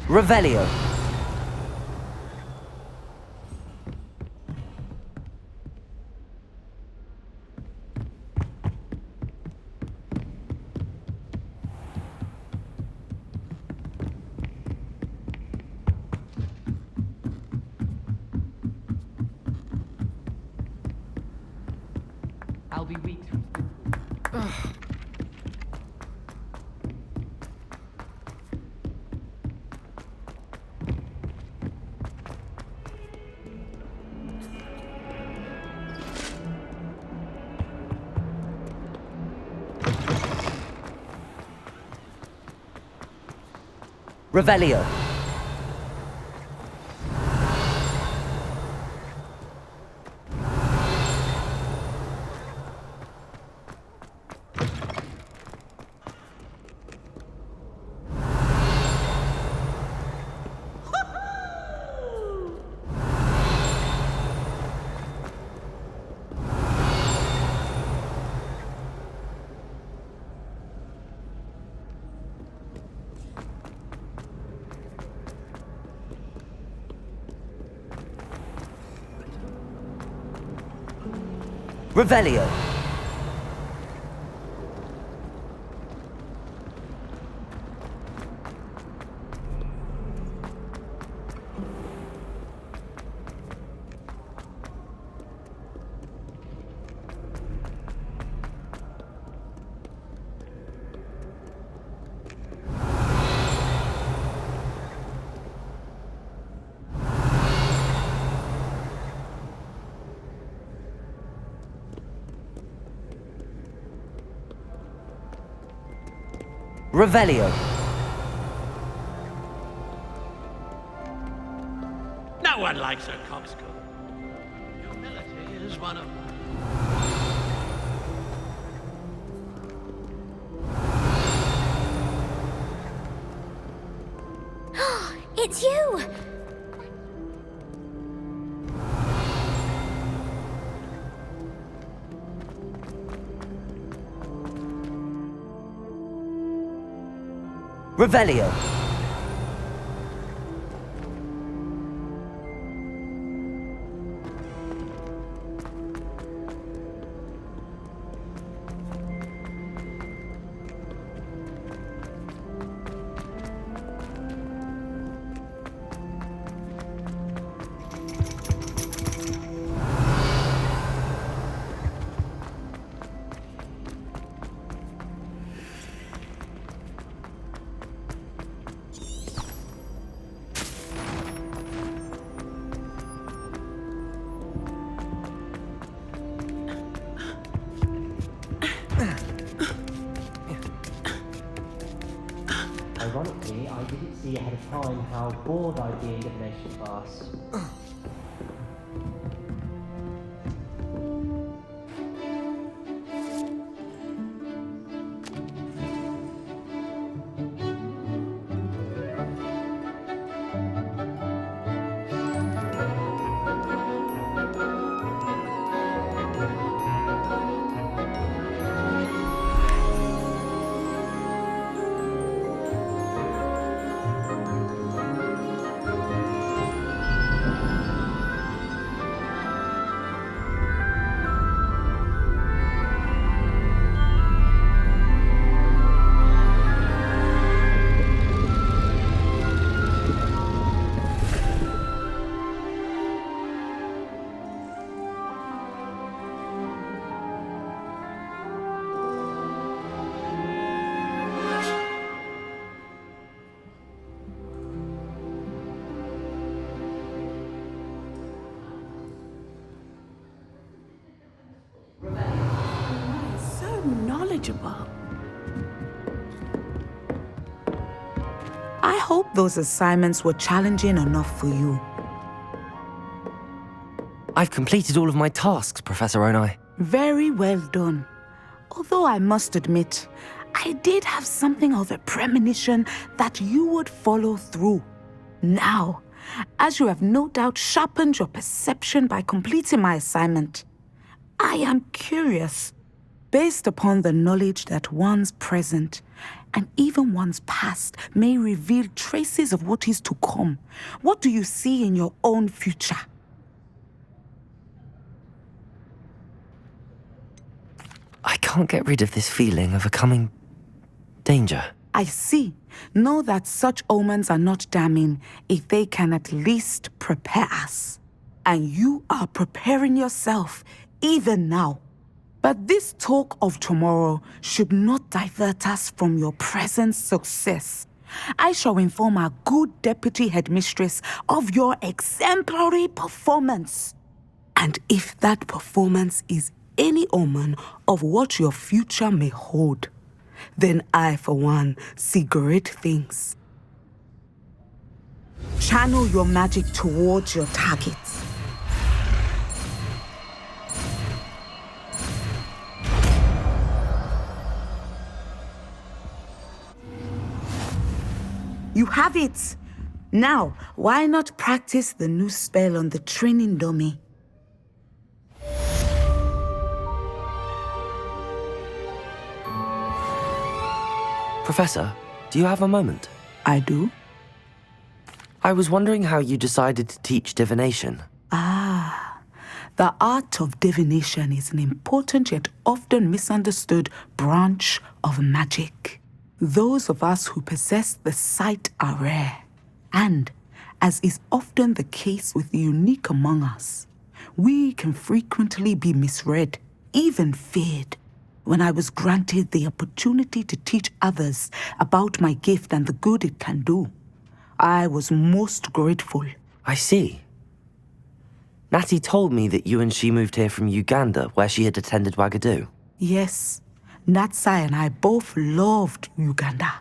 Revelio. I'll be weak. Revelio. Revelio. Revelio. No one likes a coxcomb. Humility is one of them. It's you! Revelio. Ironically, I didn't see ahead of time how bored I'd be in divination class. So knowledgeable. I hope those assignments were challenging enough for you. I've completed all of my tasks, Professor Onai. Very well done. Although I must admit, I did have something of a premonition that you would follow through. Now, as you have no doubt sharpened your perception by completing my assignment, I am curious. based upon the knowledge that one's present and even one's past may reveal traces of what is to come. What do you see in your own future? I can't get rid of this feeling of a coming danger. I see. Know that such omens are not damning if they can at least prepare us. And you are preparing yourself even now. But this talk of tomorrow should not divert us from your present success. I shall inform our good deputy headmistress of your exemplary performance. And if that performance is any omen of what your future may hold, then I, for one, see great things. Channel your magic towards your targets. You have it! Now, why not practice the new spell on the training dummy? Professor, do you have a moment? I do? I was wondering how you decided to teach divination. The art of divination is an important yet often misunderstood branch of magic. Those of us who possess the sight are rare, and, as is often the case with the unique among us, we can frequently be misread, even feared. When I was granted the opportunity to teach others about my gift and the good it can do, I was most grateful. I see. Natty told me that you and she moved here from Uganda, where she had attended Wagadu. Yes, Natsai and I both loved Uganda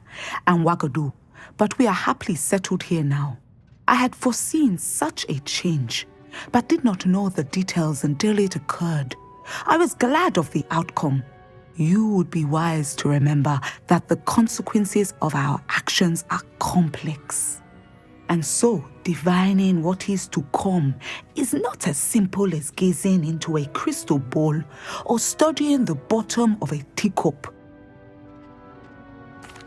and Wagadu, but we are happily settled here now. I had foreseen such a change, but did not know the details until it occurred. I was glad of the outcome. You would be wise to remember that the consequences of our actions are complex. And so, divining what is to come is not as simple as gazing into a crystal ball or studying the bottom of a teacup.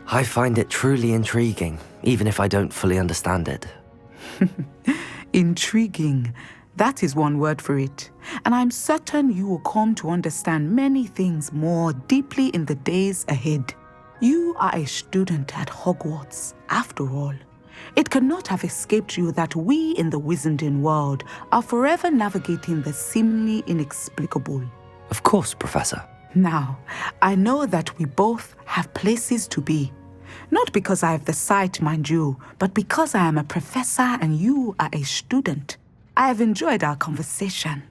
I find it truly intriguing, even if I don't fully understand it. Intriguing. That is one word for it. And I'm certain you will come to understand many things more deeply in the days ahead. You are a student at Hogwarts, after all. It cannot have escaped you that we in the Wizarding world are forever navigating the seemingly inexplicable. Of course, Professor. Now, I know that we both have places to be. Not because I have the sight, mind you, but because I am a professor and you are a student. I have enjoyed our conversation.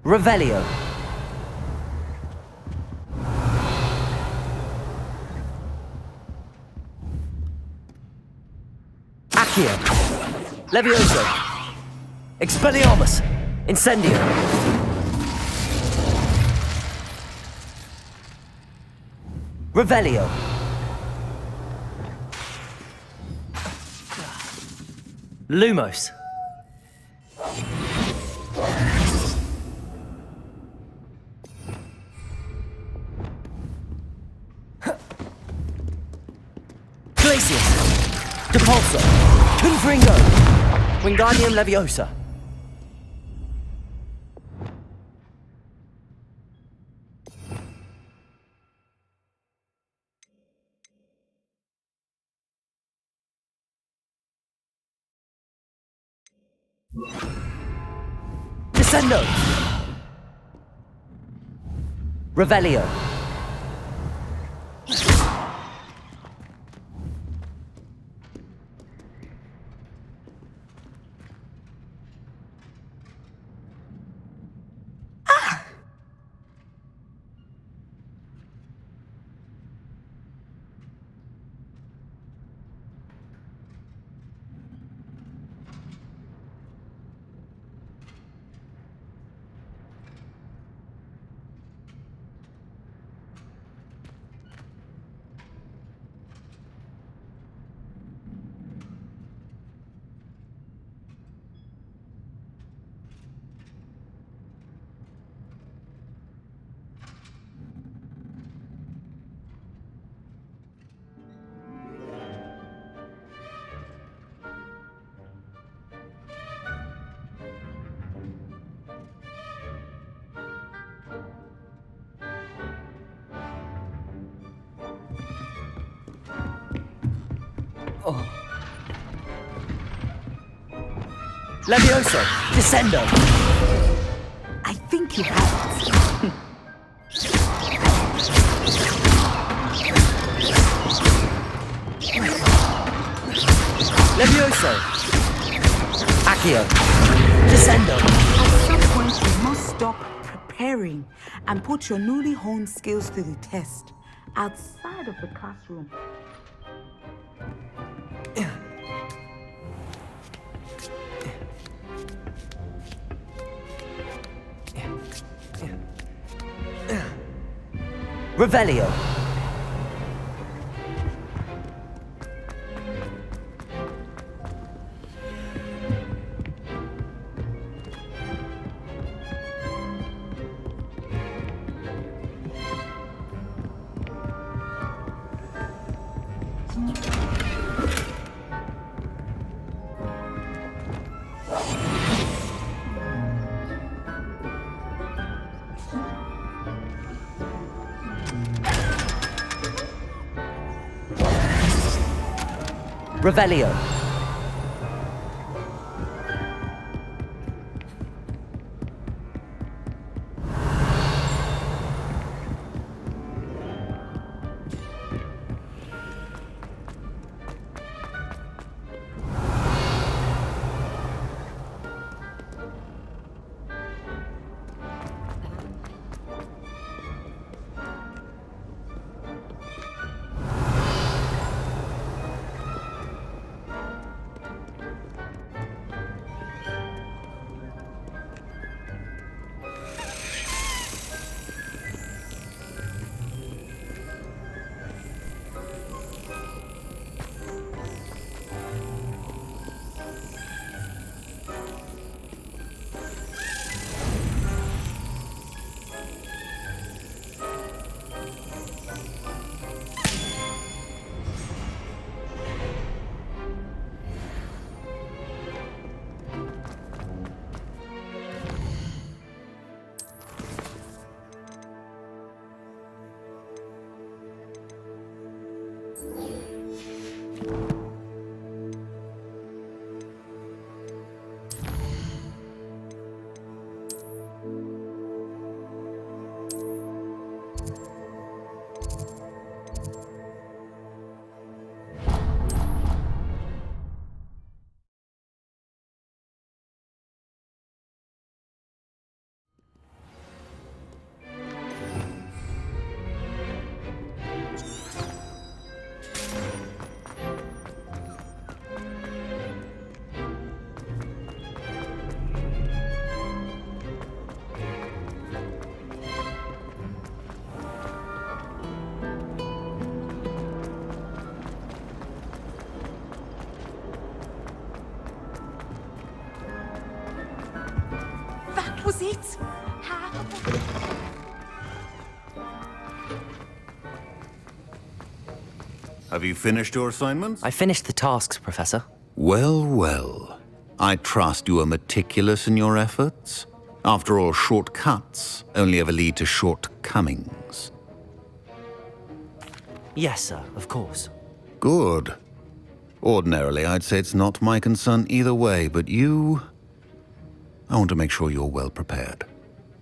Revelio. Accio. Levioso. Expelliarmus. Incendio. Revelio. Lumos. Glacius. Depulso. Confringo. Wingardium Leviosa. Descendo. Revelio. Levioso! Descendo! I think you have it. Levioso! Accio! Descendo! At some point, you must stop preparing and put your newly honed skills to the test outside of the classroom. Revelio! Revelio! That was it. Have you finished your assignments? I finished the tasks, Professor. Well, well. I trust you are meticulous in your efforts. After all, shortcuts only ever lead to shortcomings. Yes, sir, of course. Good. Ordinarily, I'd say it's not my concern either way, but you... I want to make sure you're well prepared.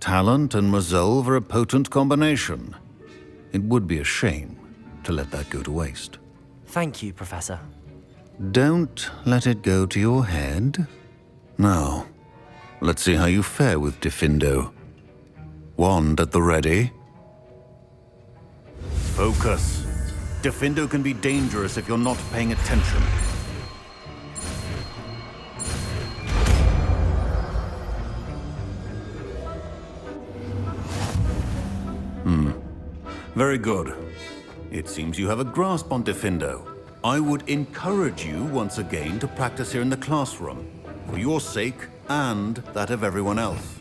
Talent and resolve are a potent combination. It would be a shame to let that go to waste. Thank you, Professor. Don't let it go to your head. Now, let's see how you fare with Diffindo. Wand at the ready. Focus. Diffindo can be dangerous if you're not paying attention. Very good. It seems you have a grasp on Diffindo. I would encourage you once again to practice here in the classroom, for your sake and that of everyone else.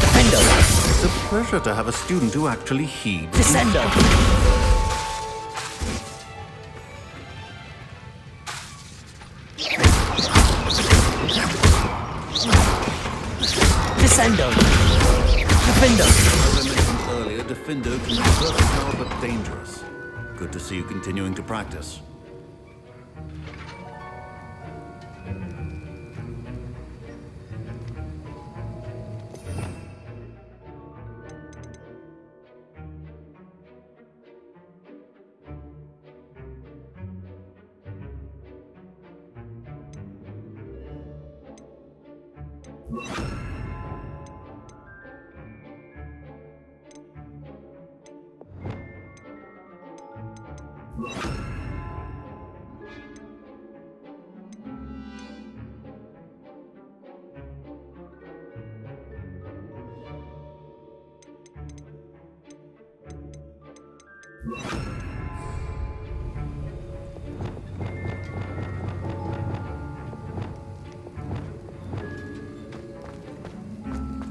Defendo! It's a pleasure to have a student who actually heeds. Descendo! Findo can be versatile but dangerous. Good to see you continuing to practice.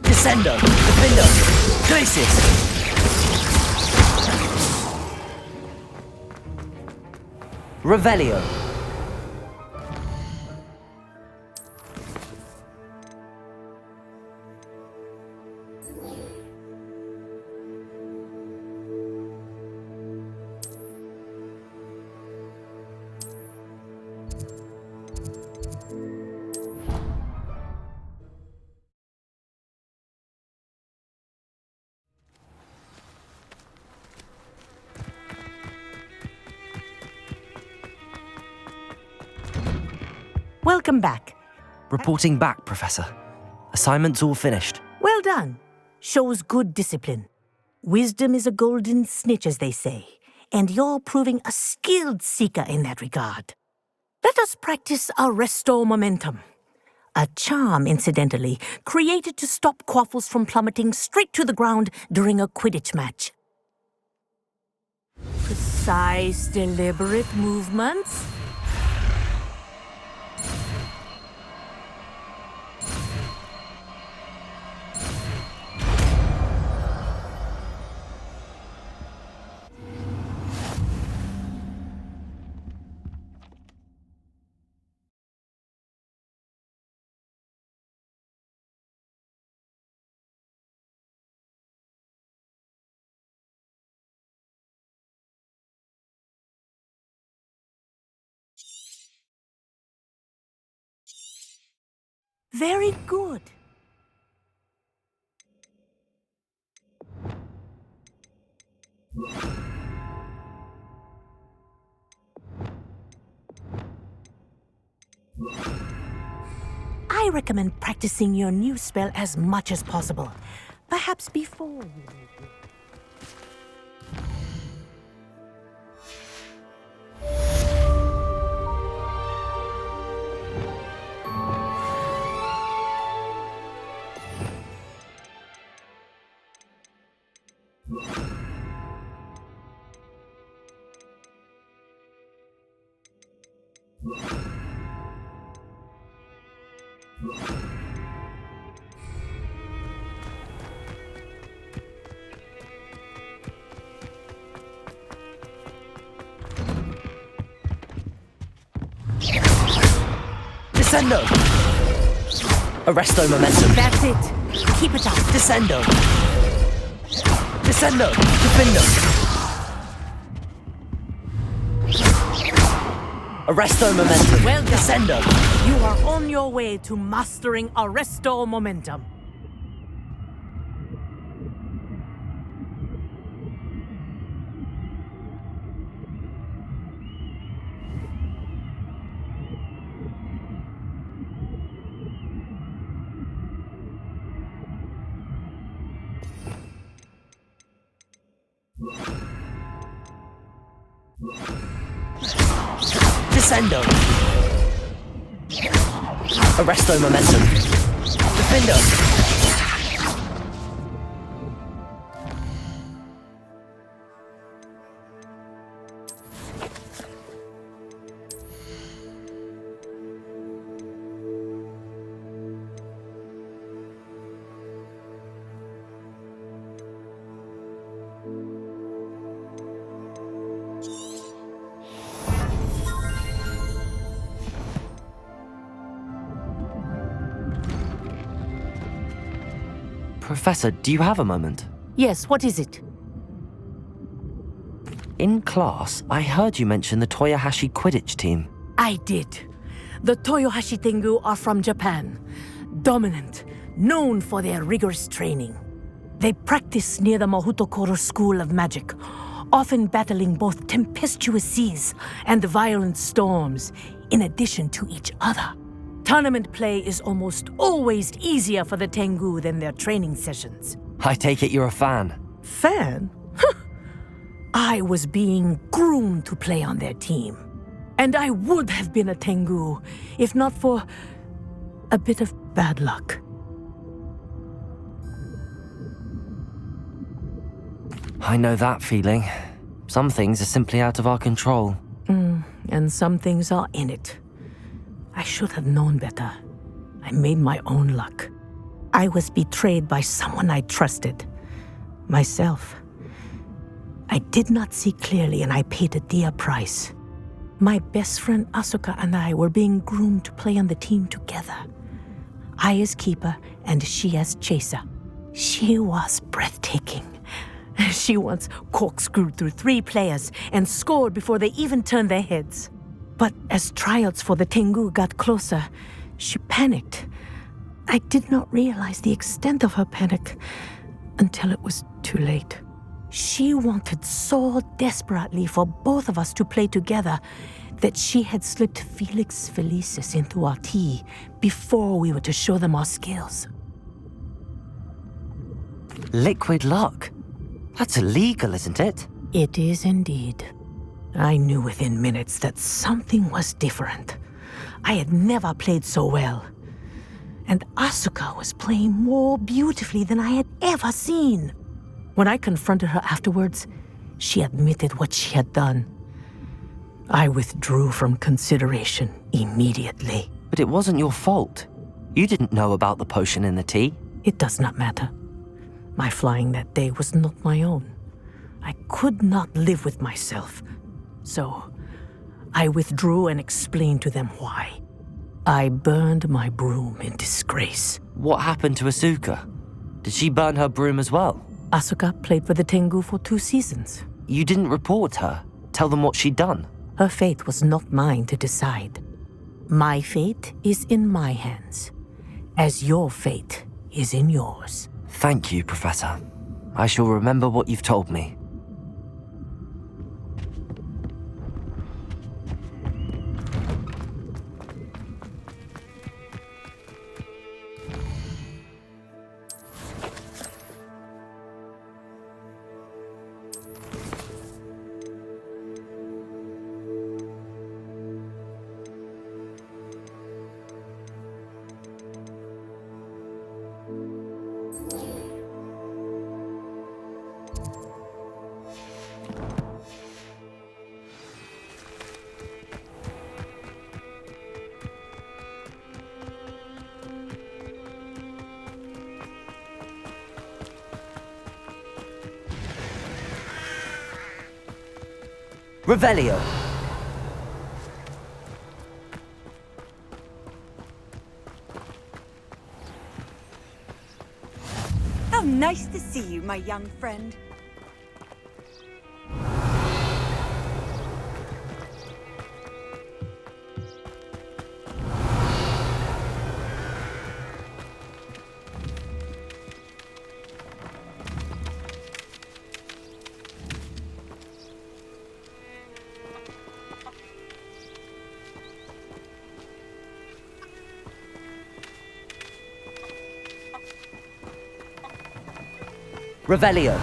Descendo! Defendo! Glacis! Revelio! Welcome back. Reporting back, Professor. Assignment's all finished. Well done. Shows good discipline. Wisdom is a golden snitch, as they say, and you're proving a skilled seeker in that regard. Let us practice our Restore Momentum. A charm, incidentally, created to stop Quaffles from plummeting straight to the ground during a Quidditch match. Precise, deliberate movements. Very good. I recommend practicing your new spell as much as possible. Perhaps before you leave. Descendo! Arresto Momentum. That's it. Keep it up. Descendo! Descendo! Defendo! Arresto Momentum. Well done. Descendo! You are on your way to mastering Arresto Momentum. Descendo! Arresto Momentum. Defendo! Professor, do you have a moment? Yes, what is it? In class, I heard you mention the Toyohashi Quidditch team. I did. The Toyohashi Tengu are from Japan. Dominant, known for their rigorous training. They practice near the Mahutokoro School of Magic, often battling both tempestuous seas and violent storms, in addition to each other. Tournament play is almost always easier for the Tengu than their training sessions. I take it you're a fan. Fan? I was being groomed to play on their team. And I would have been a Tengu, if not for a bit of bad luck. I know that feeling. Some things are simply out of our control. And some things are in it. I should have known better. I made my own luck. I was betrayed by someone I trusted. Myself. I did not see clearly and I paid a dear price. My best friend Asuka and I were being groomed to play on the team together. I as keeper and she as chaser. She was breathtaking. She once corkscrewed through 3 players and scored before they even turned their heads. But as tryouts for the Tengu got closer, she panicked. I did not realize the extent of her panic until it was too late. She wanted so desperately for both of us to play together that she had slipped Felix Felicis into our tea before we were to show them our skills. Liquid luck? That's illegal, isn't it? It is indeed. I knew within minutes that something was different. I had never played so well. And Asuka was playing more beautifully than I had ever seen. When I confronted her afterwards, she admitted what she had done. I withdrew from consideration immediately. But it wasn't your fault. You didn't know about the potion in the tea. It does not matter. My flying that day was not my own. I could not live with myself. So, I withdrew and explained to them why. I burned my broom in disgrace. What happened to Asuka? Did she burn her broom as well? Asuka played for the Tengu for 2 seasons. You didn't report her? Tell them what she'd done? Her fate was not mine to decide. My fate is in my hands, as your fate is in yours. Thank you, Professor. I shall remember what you've told me. Revelio. How nice to see you, my young friend. Revelio.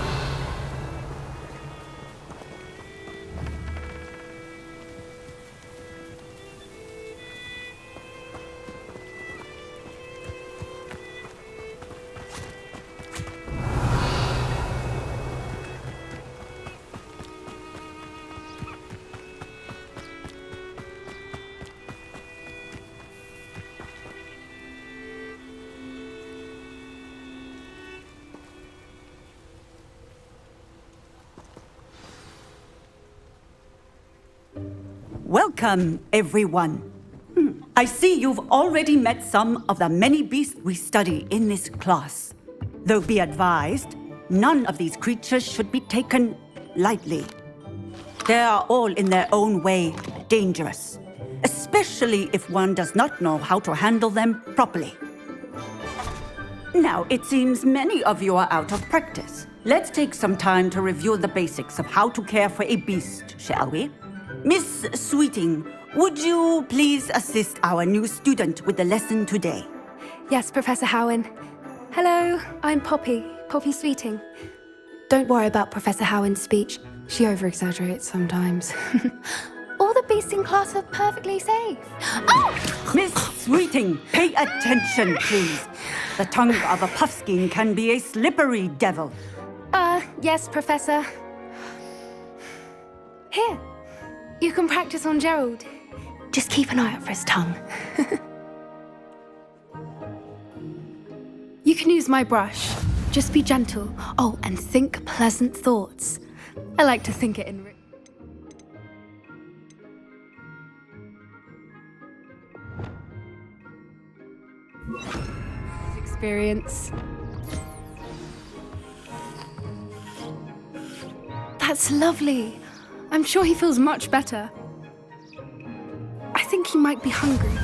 Welcome, everyone. I see you've already met some of the many beasts we study in this class. Though be advised, none of these creatures should be taken lightly. They are all in their own way dangerous, especially if one does not know how to handle them properly. Now, it seems many of you are out of practice. Let's take some time to review the basics of how to care for a beast, shall we? Miss Sweeting, would you please assist our new student with the lesson today? Yes, Professor Howen. Hello, I'm Poppy Sweeting. Don't worry about Professor Howen's speech. She over-exaggerates sometimes. All the beasts in class are perfectly safe. Oh! Miss Sweeting, pay attention, please. The tongue of a puffskein can be a slippery devil. Yes, Professor. Here, you can practice on Gerald. Just keep an eye out for his tongue. You can use my brush. Just be gentle. Oh, and think pleasant thoughts. I like to think it in... experience. That's lovely. I'm sure he feels much better. I think he might be hungry.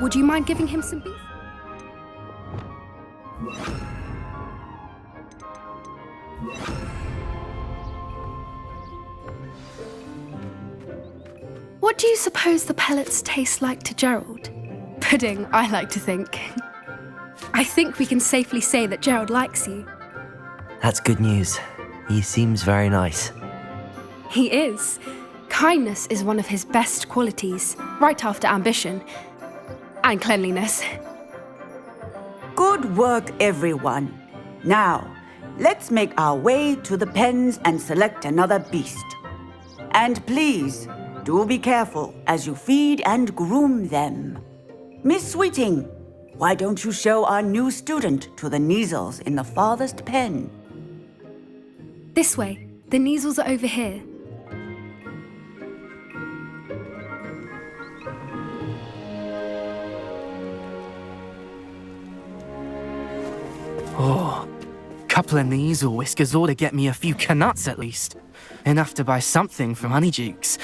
Would you mind giving him some beef? What do you suppose the pellets taste like to Gerald? Pudding, I like to think. I think we can safely say that Gerald likes you. That's good news. He seems very nice. He is. Kindness is one of his best qualities, right after ambition. And cleanliness. Good work, everyone. Now, let's make our way to the pens and select another beast. And please, do be careful as you feed and groom them. Miss Sweeting, why don't you show our new student to the Kneazles in the farthest pen? This way. The Kneazles are over here. Oh, couple of Kneazle whiskers ought to get me a few Canuts at least. Enough to buy something from Honeydukes.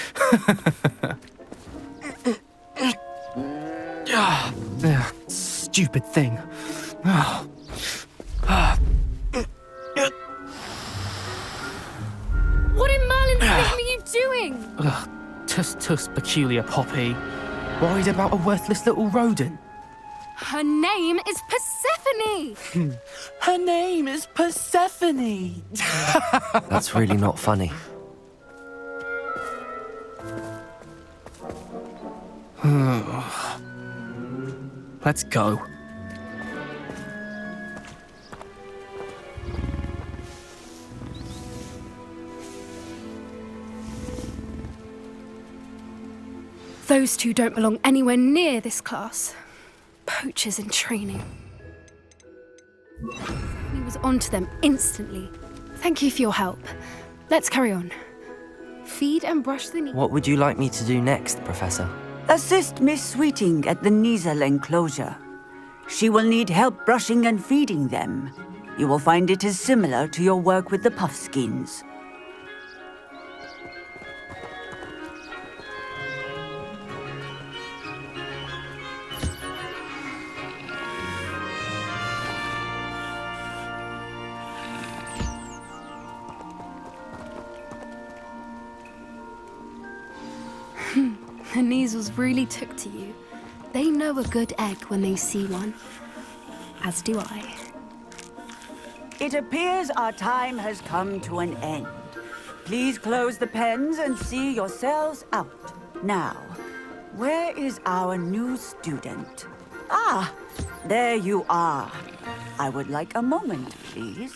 Stupid thing. What in Merlin's name are you doing? Tuss, peculiar Poppy. Worried about a worthless little rodent. Her name is Persephone! Her name is Persephone! That's really not funny. Let's go. Those two don't belong anywhere near this class. Poachers in training. He was onto them instantly. Thank you for your help. Let's carry on. Feed and brush the knee. What would you like me to do next, Professor? Assist Miss Sweeting at the Kneazle enclosure. She will need help brushing and feeding them. You will find it is similar to your work with the puffskins. The Kneazles really took to you. They know a good egg when they see one. As do I. It appears our time has come to an end. Please close the pens and see yourselves out. Now, where is our new student? Ah, there you are. I would like a moment, please.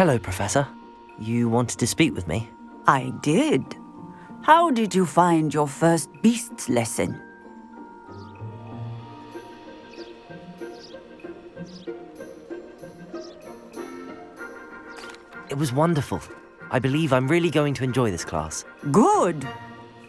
Hello, Professor. You wanted to speak with me? I did. How did you find your first beasts lesson? It was wonderful. I believe I'm really going to enjoy this class. Good.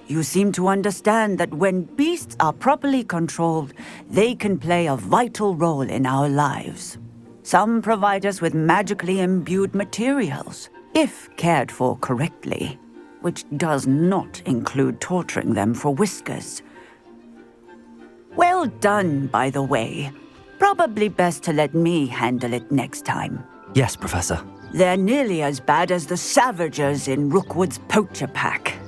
You seem to understand that when beasts are properly controlled, they can play a vital role in our lives. Some provide us with magically imbued materials, if cared for correctly, which does not include torturing them for whiskers. Well done, by the way. Probably best to let me handle it next time. Yes, Professor. They're nearly as bad as the Savagers in Rookwood's poacher pack.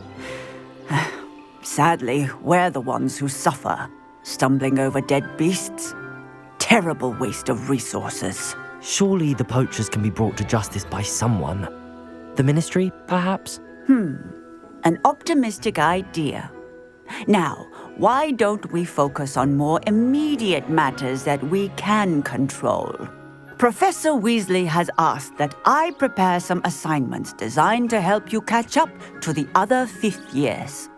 Sadly, we're the ones who suffer, stumbling over dead beasts. Terrible waste of resources. Surely the poachers can be brought to justice by someone. The Ministry, perhaps? An optimistic idea. Now, why don't we focus on more immediate matters that we can control? Professor Weasley has asked that I prepare some assignments designed to help you catch up to the other fifth years.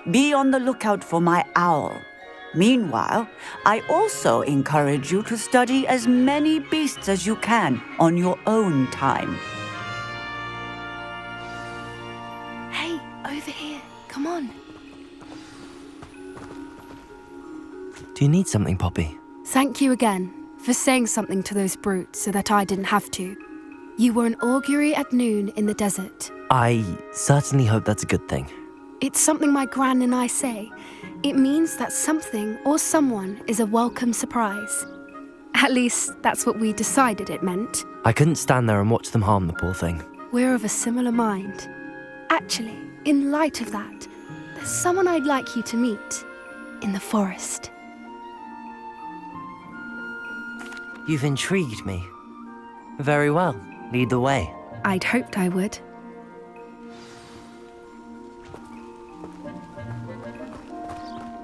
Be on the lookout for my owl. Meanwhile, I also encourage you to study as many beasts as you can on your own time. Hey, over here. Come on. Do you need something, Poppy? Thank you again for saying something to those brutes so that I didn't have to. You were an augury at noon in the desert. I certainly hope that's a good thing. It's something my gran and I say. It means that something or someone is a welcome surprise. At least, that's what we decided it meant. I couldn't stand there and watch them harm the poor thing. We're of a similar mind. Actually, in light of that, there's someone I'd like you to meet in the forest. You've intrigued me. Very well. Lead the way. I'd hoped I would.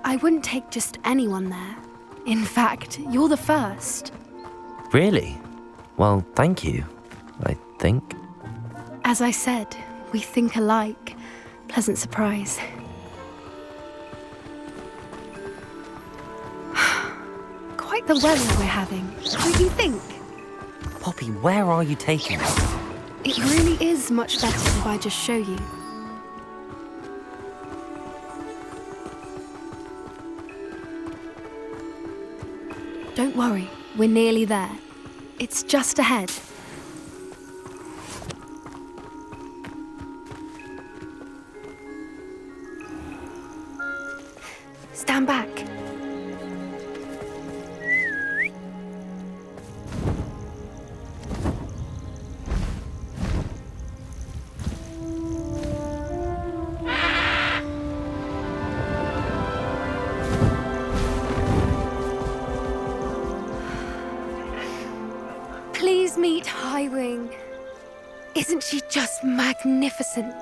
I wouldn't take just anyone there. In fact, you're the first. Really? Well, thank you, I think. As I said, we think alike. Pleasant surprise. Quite the weather we're having. What do you think? Poppy, where are you taking me? It really is much better if I just show you. Don't worry, we're nearly there. It's just ahead. Stand back. Please meet Highwing. Isn't she just magnificent?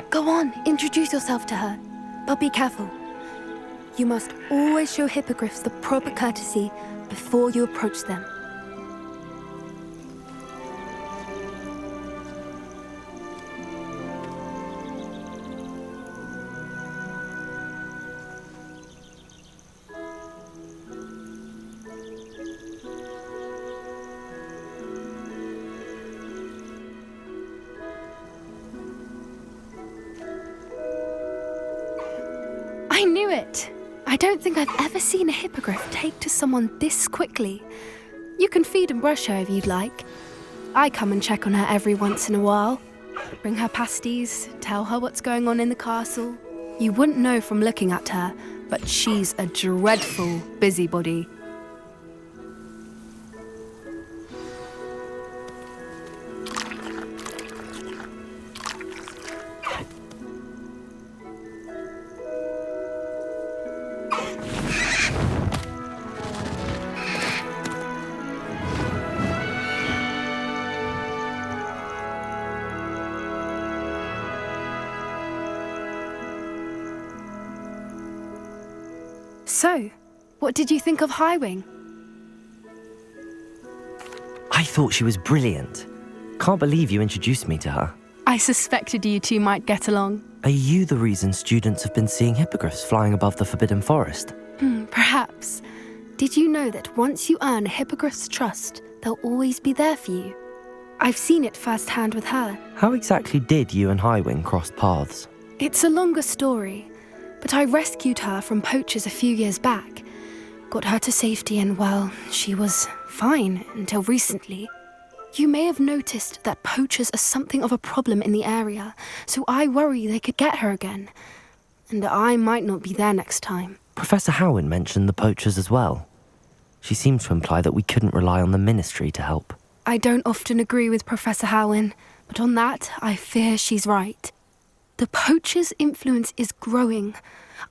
Go on, introduce yourself to her. But be careful. You must always show hippogriffs the proper courtesy before you approach them. I knew it! I don't think I've ever seen a hippogriff take to someone this quickly. You can feed and brush her if you'd like. I come and check on her every once in a while. Bring her pasties, tell her what's going on in the castle. You wouldn't know from looking at her, but she's a dreadful busybody. So, what did you think of Highwing? I thought she was brilliant. Can't believe you introduced me to her. I suspected you two might get along. Are you the reason students have been seeing hippogriffs flying above the Forbidden Forest? Perhaps. Did you know that once you earn a hippogriff's trust, they'll always be there for you? I've seen it firsthand with her. How exactly did you and Highwing cross paths? It's a longer story, but I rescued her from poachers a few years back. Got her to safety and, well, she was fine until recently. You may have noticed that poachers are something of a problem in the area, so I worry they could get her again. And I might not be there next time. Professor Howin mentioned the poachers as well. She seemed to imply that we couldn't rely on the Ministry to help. I don't often agree with Professor Howin, but on that, I fear she's right. The poachers' influence is growing.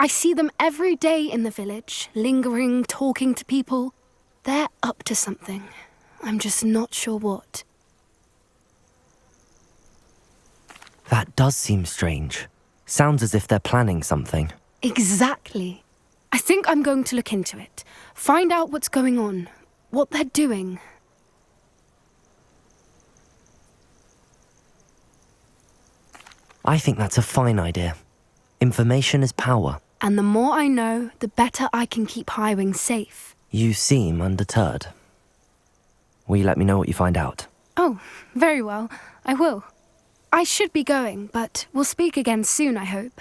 I see them every day in the village, lingering, talking to people. They're up to something. I'm just not sure what. That does seem strange. Sounds as if they're planning something. Exactly. I think I'm going to look into it. Find out what's going on, what they're doing. I think that's a fine idea. Information is power. And the more I know, the better I can keep Highwing safe. You seem undeterred. Will you let me know what you find out? Oh, very well. I will. I should be going, but we'll speak again soon, I hope.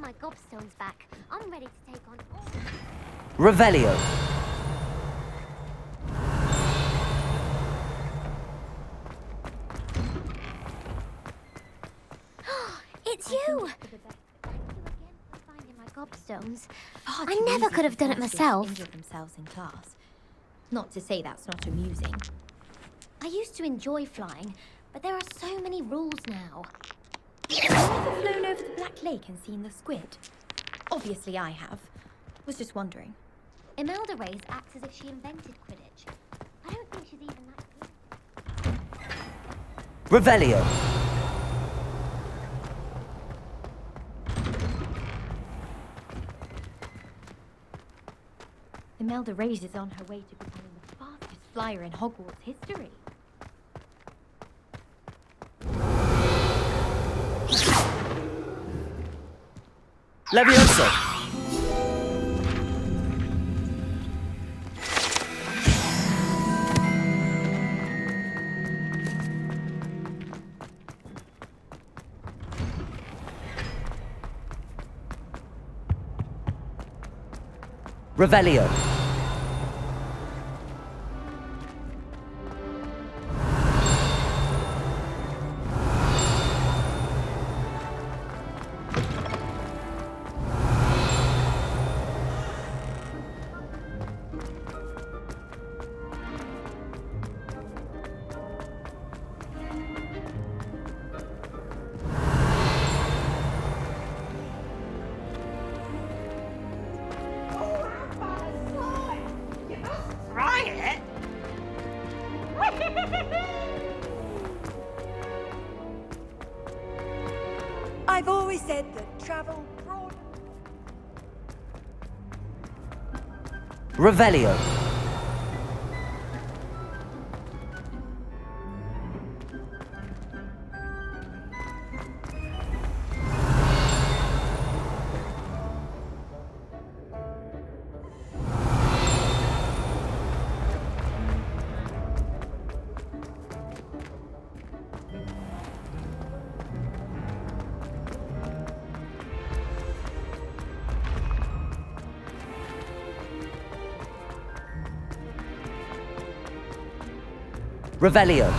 My gobstones back. I'm ready to take on all. Revelio. It's you! Thank you again for finding my gobstones. I never could have done it myself. Injure themselves in class. Not to say that's not amusing. I used to enjoy flying, but there are so many rules now. Have you ever flown over the Black Lake and seen the squid? Obviously I have. Was just wondering. Imelda Reyes acts as if she invented Quidditch. I don't think she's even that good. Revelio. Imelda Reyes is on her way to becoming the fastest flyer in Hogwarts history. Leviosa! Revelio. I've always said that travel broad. Revelio. Revelio.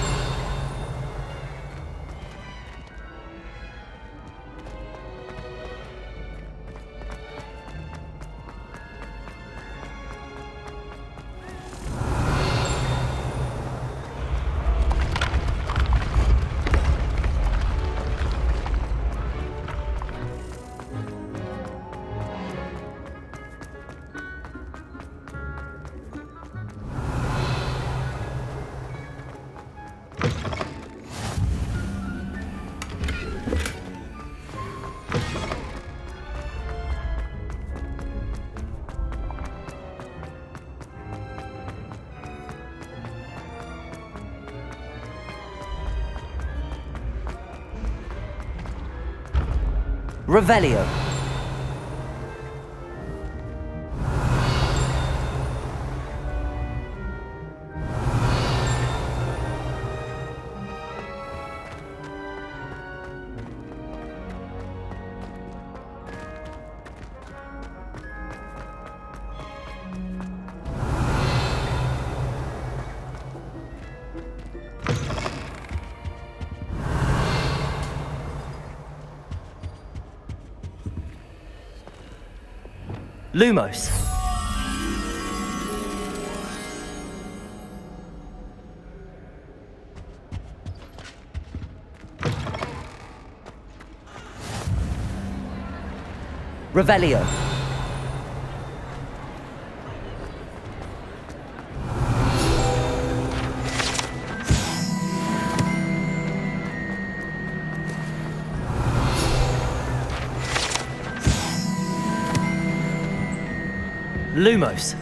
Revelio. Lumos. Revelio. Lumos.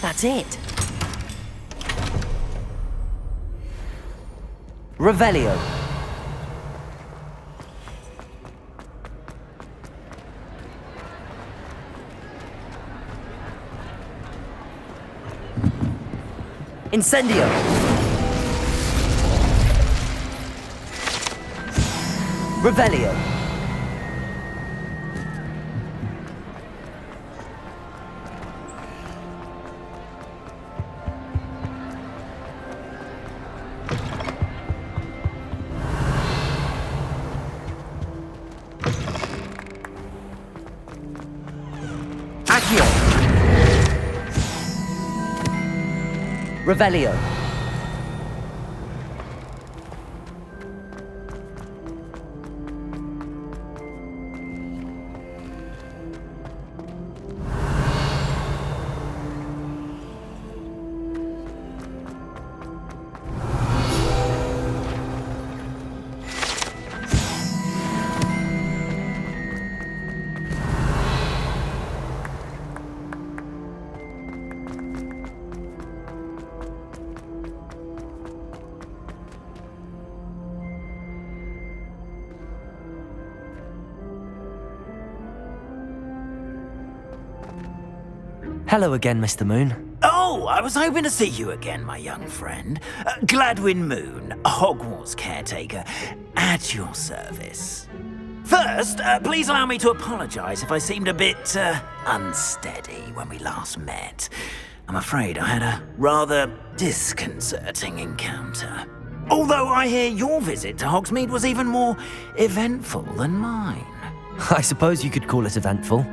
That's it. Revelio. Incendio. Revelio. Accio. Revelio. Hello again, Mr. Moon. Oh, I was hoping to see you again, my young friend. Gladwin Moon, Hogwarts caretaker, at your service. First, please allow me to apologise if I seemed a bit unsteady when we last met. I'm afraid I had a rather disconcerting encounter. Although I hear your visit to Hogsmeade was even more eventful than mine. I suppose you could call it eventful.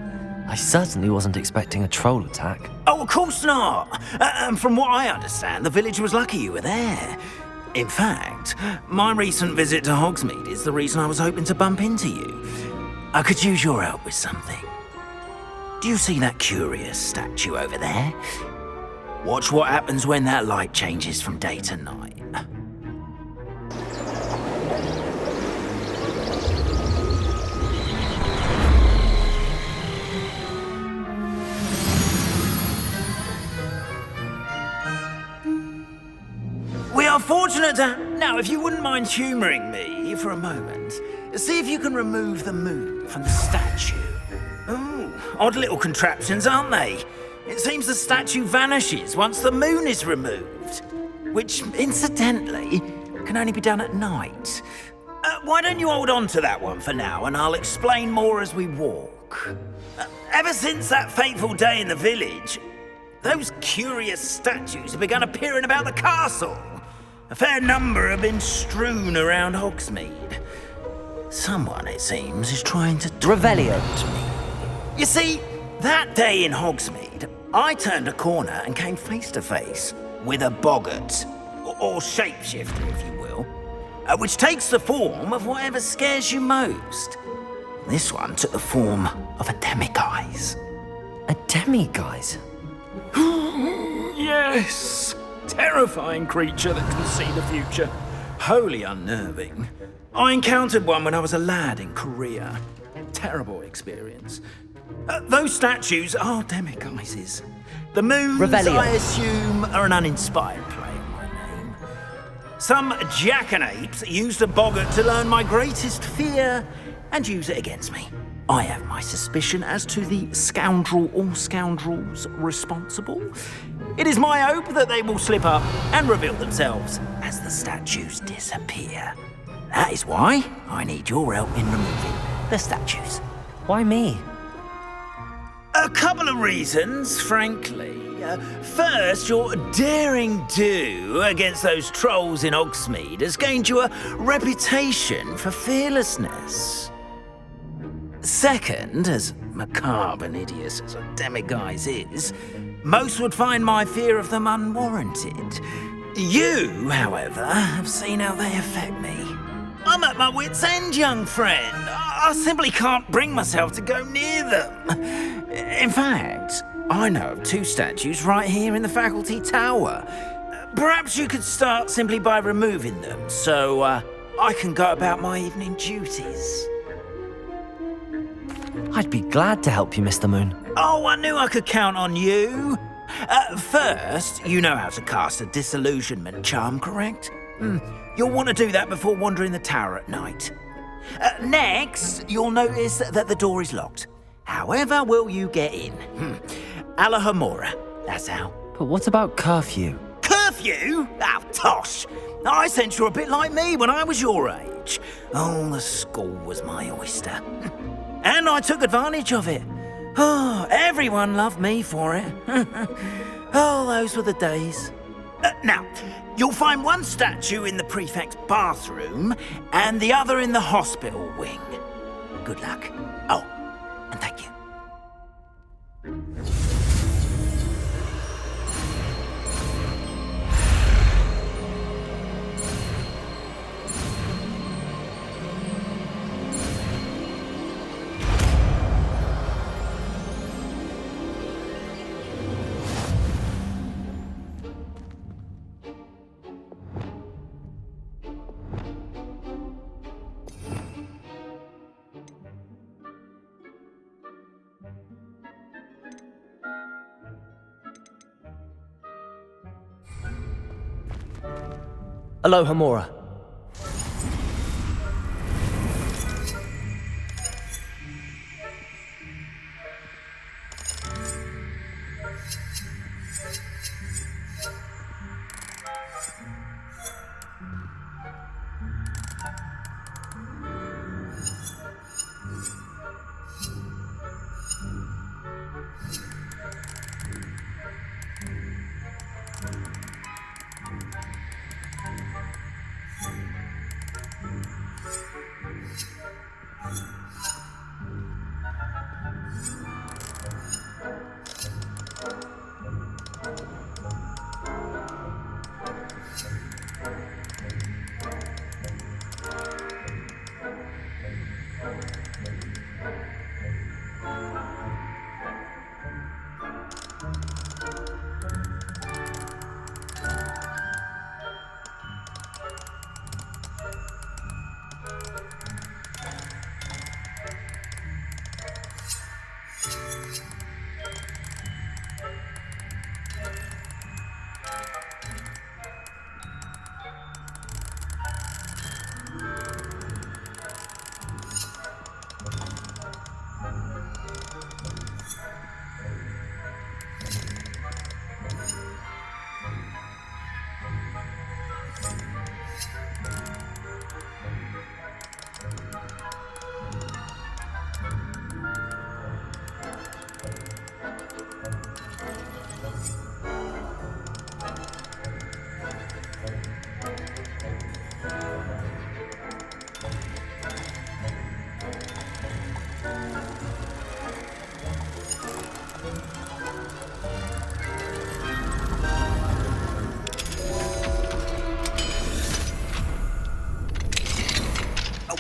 I certainly wasn't expecting a troll attack. Oh, of course not. And from what I understand, the village was lucky you were there. In fact, my recent visit to Hogsmeade is the reason I was hoping to bump into you. I could use your help with something. Do you see that curious statue over there? Watch what happens when that light changes from day to night. We are fortunate to... Now, if you wouldn't mind humouring me for a moment, see if you can remove the moon from the statue. Ooh, odd little contraptions, aren't they? It seems the statue vanishes once the moon is removed, which, incidentally, can only be done at night. Why don't you hold on to that one for now, and I'll explain more as we walk. Ever since that fateful day in the village, those curious statues have begun appearing about the castle. A fair number have been strewn around Hogsmeade. Someone, it seems, is trying to Revelio. me. You see, that day in Hogsmeade, I turned a corner and came face to face with a boggart, or shapeshifter, if you will, which takes the form of whatever scares you most. This one took the form of a demiguise. A demiguise? Yes! Terrifying creature that can see the future. Wholly unnerving. I encountered one when I was a lad in Korea. Terrible experience. Those statues are demiguises. The moons, Revelio. I assume, are an uninspired play on my name. Some jackanapes used a boggart to learn my greatest fear and use it against me. I have my suspicion as to the scoundrel or scoundrels responsible. It is my hope that they will slip up and reveal themselves as the statues disappear. That is why I need your help in removing the statues. Why me? A couple of reasons, frankly. First, your daring do against those trolls in Hogsmeade has gained you a reputation for fearlessness. Second, as macabre and hideous as a demiguise is, most would find my fear of them unwarranted. You, however, have seen how they affect me. I'm at my wit's end, young friend. I simply can't bring myself to go near them. In fact, I know of two statues right here in the faculty tower. Perhaps you could start simply by removing them, so I can go about my evening duties. I'd be glad to help you, Mr. Moon. Oh, I knew I could count on you. First, you know how to cast a disillusionment charm, correct? You'll want to do that before wandering the tower at night. Next, you'll notice that the door is locked. However will you get in? Alahomora, that's how. But what about curfew? Curfew! curfew? Oh, tosh. I sense you're a bit like me when I was your age. Oh, the school was my oyster. And I took advantage of it. Oh, everyone loved me for it. Oh, those were the days. Now, you'll find one statue in the prefect's bathroom and the other in the hospital wing. Good luck. Oh, and thank you. Alohomora.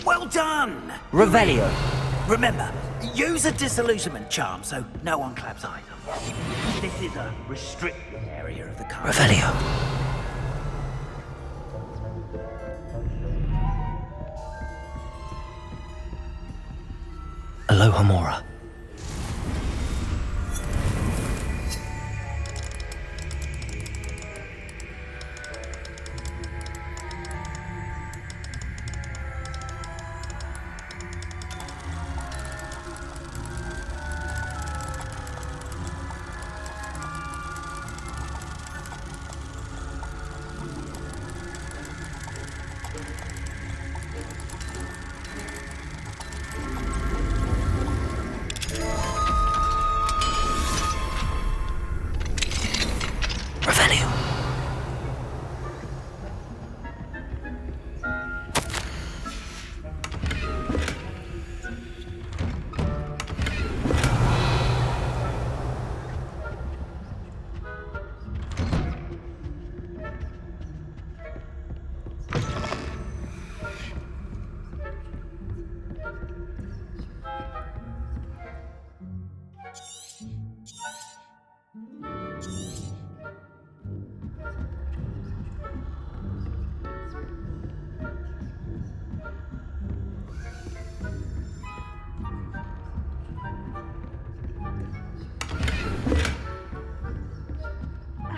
Well done! Revelio. Remember, use a disillusionment charm so no one claps eyes on you. This is a restricted area of the castle. Revelio. Alohomora.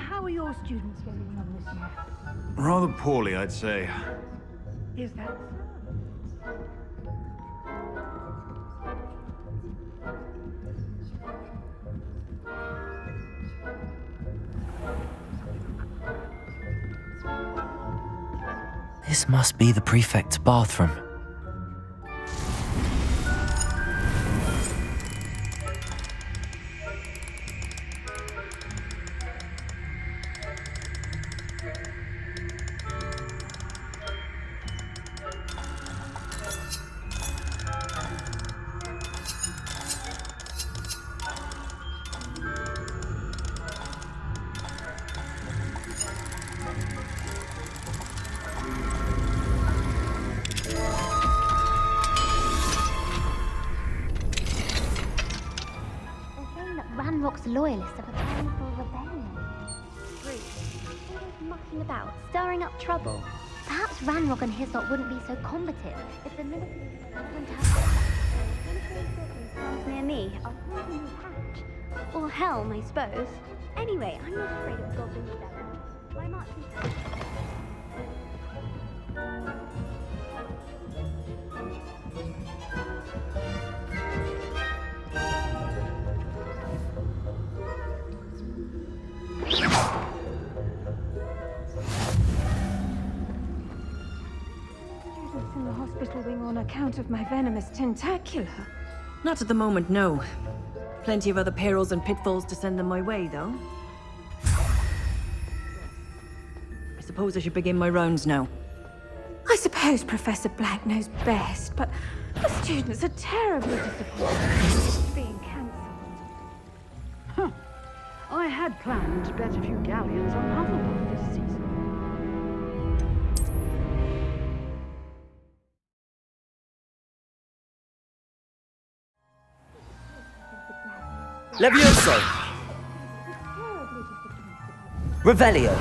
How are your students getting on this year? Rather poorly, I'd say. Is that so? This must be the prefect's bathroom. Ranrock's loyalists are preparing for a rebellion. Always mucking about, stirring up trouble. Perhaps Ranrock and his lot wouldn't be so combative if the military wouldn't have near me. I'll put in a patch. Or helm, I suppose. Anyway, I'm not afraid of goblins that my marching. In the hospital wing on account of my venomous tentacular. Not at the moment, no. Plenty of other perils and pitfalls to send them my way, though. I suppose I should begin my rounds now. I suppose Professor Black knows best, but the students are terribly disappointed being cancelled. Huh. I had planned to bet a few galleons on Hufflepuff this season. Levioso! Revelio!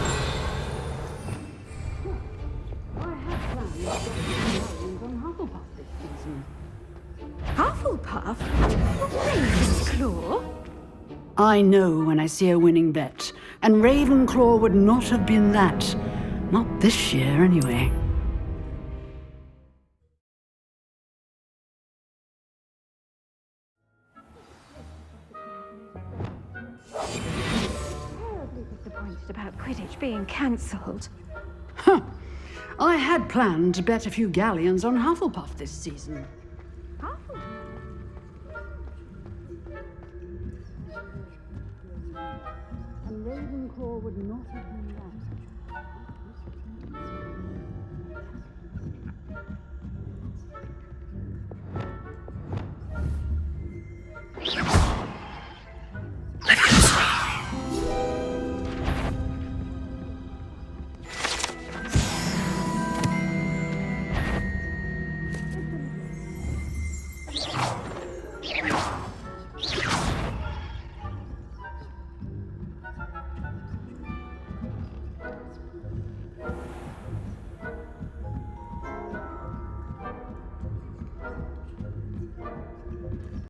I had planned to bet a few galleons on Hufflepuff this season. Hufflepuff? Ravenclaw? I know when I see a winning bet, and Ravenclaw would not have been that. Not this year, anyway. Disappointed about Quidditch being cancelled. Huh. I had planned to bet a few galleons on Hufflepuff this season. And Ravenclaw would not have been that.